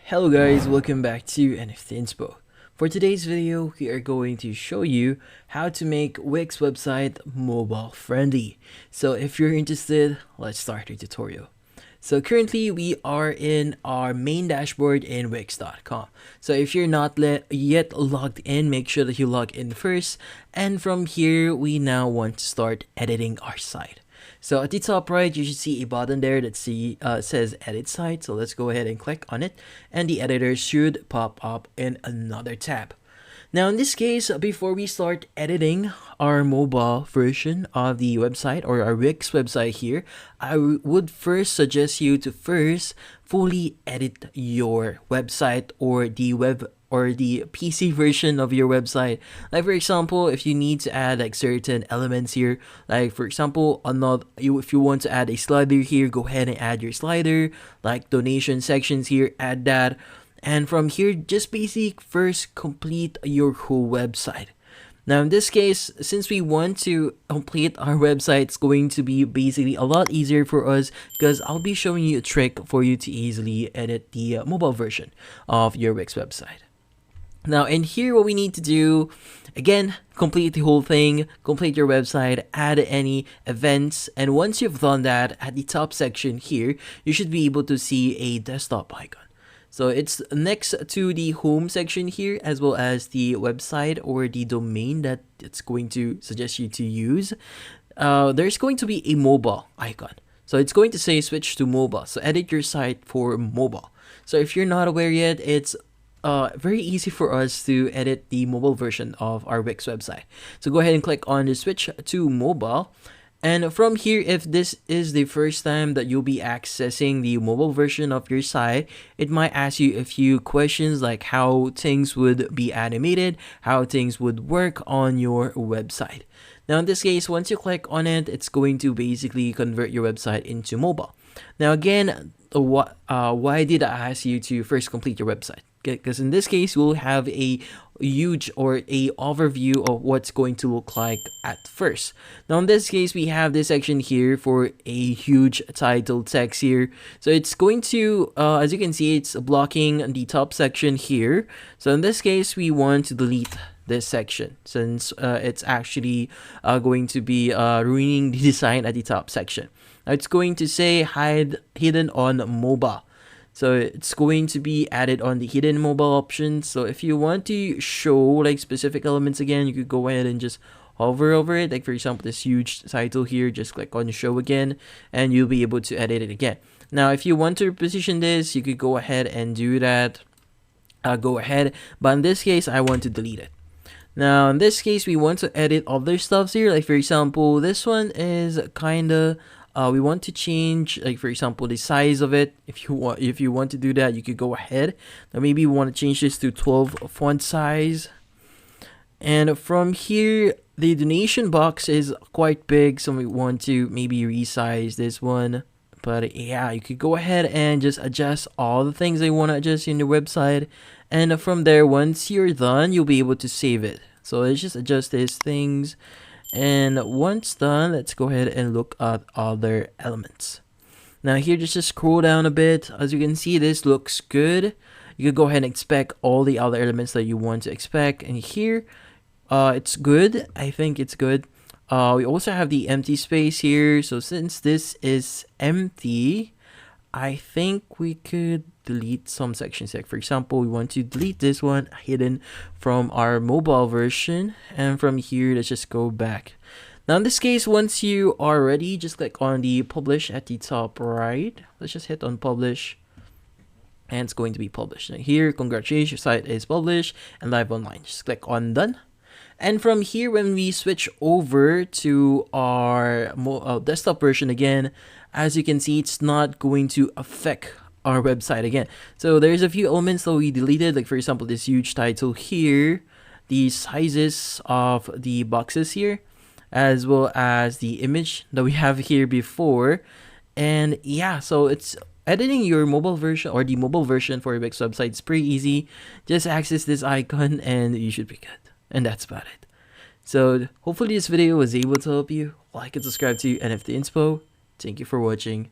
Hello guys, welcome back to NFT Inspo. For today's video, we are going to show you how to make Wix website mobile friendly. So if you're interested, let's start the tutorial. So currently we are in our main dashboard in Wix.com. So if you're not yet logged in, make sure that you log in first. And from here, we now want to start editing our site. So at the top right, you should see a button there that says edit site. So let's go ahead and click on it, and the editor should pop up in another tab. Now in this case, before we start editing our mobile version of the website or our Wix website here, I would first suggest you to first fully edit your website or the PC version of your website. Like for example, if you need to add like certain elements here, like for example, if you want to add a slider here, go ahead and add your slider. Like donation sections here, add that. And from here, just basically first complete your whole website. Now in this case, since we want to complete our website, it's going to be basically a lot easier for us because I'll be showing you a trick for you to easily edit the mobile version of your Wix website. Now in here, what we need to do, again, complete the whole thing, complete your website, add any events, and once you've done that, at the top section here, you should be able to see a desktop icon. So it's next to the home section here, as well as the website or the domain that it's going to suggest you to use. There's going to be a mobile icon. So it's going to say switch to mobile. So edit your site for mobile. So if you're not aware yet, it's very easy for us to edit the mobile version of our Wix website. So go ahead and click on the switch to mobile. And from here, if this is the first time that you'll be accessing the mobile version of your site, it might ask you a few questions like how things would be animated, how things would work on your website. Now in this case, once you click on it, it's going to basically convert your website into mobile. Now again, why did I ask you to first complete your website? Because in this case, we'll have a huge or a overview of what's going to look like at first. Now in this case, we have this section here for a huge title text here. So it's going to, as you can see, it's blocking the top section here. So in this case, we want to delete this section since it's actually going to be ruining the design at the top section. Now it's going to say hidden on mobile. So it's going to be added on the hidden mobile options. So if you want to show like specific elements again, you could go ahead and just hover over it. Like for example, this huge title here, just click on show again, and you'll be able to edit it again. Now, if you want to position this, you could go ahead and do that. Go ahead. But in this case, I want to delete it. Now, in this case, we want to edit other stuffs here. Like for example, this one is kind of we want to change, like for example, the size of it. If you want to do that, you could go ahead. Now maybe we want to change this to 12 font size. And from here, the donation box is quite big, so we want to maybe resize this one. But yeah, you could go ahead and just adjust all the things that you want to adjust in your website. And from there, once you're done, you'll be able to save it. So let's just adjust these things. And once done, let's go ahead and look at other elements. Now here, just scroll down a bit. As you can see, this looks good. You can go ahead and expect all the other elements that you want to expect. And here, it's good. I think it's good. We also have the empty space here. So since this is empty, I think we could delete some sections. Like for example, we want to delete this one hidden from our mobile version, and from here, let's just go back. Now in this case, once you are ready, just click on the publish at the top right. Let's just hit on publish, and it's going to be published. Now here, congratulations, your site is published and live online. Just click on done. And from here, when we switch over to our desktop version again, as you can see, it's not going to affect our website again. So there's a few elements that we deleted, like for example, this huge title here, the sizes of the boxes here, as well as the image that we have here before. And yeah, so it's editing your mobile version or the mobile version for your Wix website is pretty easy. Just access this icon and you should be good. And that's about it. So hopefully this video was able to help you. Like and subscribe to NFT Inspo. Thank you for watching.